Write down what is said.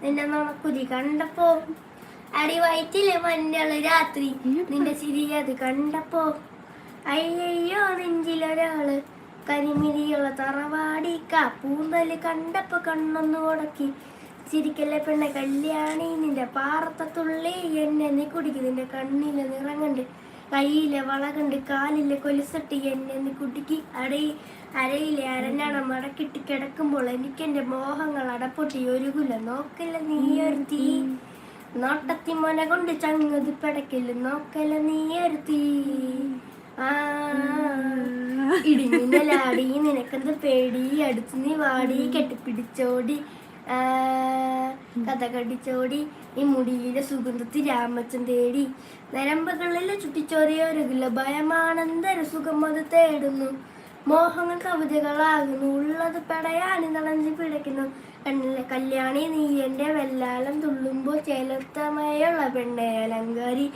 നിന്റെ നുണക്കുരി കണ്ടപ്പോ, അടിവയറ്റിലെ മഞ്ഞള് രാത്രി നിന്റെ ചിരി അത് കണ്ടപ്പോ, അയ്യോ നെഞ്ചിലൊരാള് കരിമിരിയുള്ള തറവാടിക്ക പൂന്തല് കണ്ടപ്പോ കണ്ണൊന്നു ഉടക്കി. ചിരിക്കല്ലേ പെണ്ണെ കല്യാണി നിന്റെ പാറത്തുള്ളി എന്നെ നീ കുടിക്ക്. നിന്റെ കണ്ണിലെ നിറം കണ്ട്, കയ്യിലെ വള കണ്ട്, കാലിലെ കൊലുസട്ടി എന്നെ നീ കുടുക്കി. അരയിലെ അരഞ്ഞണം മടക്കിട്ട് കിടക്കുമ്പോൾ എനിക്കെന്റെ മോഹങ്ങൾ അടപ്പൊട്ടി ഒരുകുല. നോക്കല്ല നീയൊരുത്തി നോട്ടത്തി മൊന കൊണ്ട് ചങ്ങത് പടക്കല്. നോക്കല്ല നീയൊരുത്തി ഇടിമിന്നലാടി നിനക്കെന്ത് പേടി, അടുത്ത് നീ വാടി കെട്ടിപ്പിടിച്ചോടി, കഥ കടിച്ചോടി ഈ മുടിയിലെ സുഗന്ധത്തിൽ രാമച്ചൻ തേടി. നരമ്പുകളിലെ ചുട്ടിച്ചോറിയൊരുകില്ല ഭയമാണെന്തൊരു സുഖം അത് തേടുന്നു. മോഹങ്ങൾ കവിതകളാകുന്നു ഉള്ളത് പെടയാണി നളഞ്ഞു പിടയ്ക്കുന്നു. കണ്ണിലെ കല്യാണി നീ എൻ്റെ വെല്ലാലം തുള്ളുമ്പോൾ ചേലത്തമയുള്ള പെണ്ണെ അലങ്കാരി.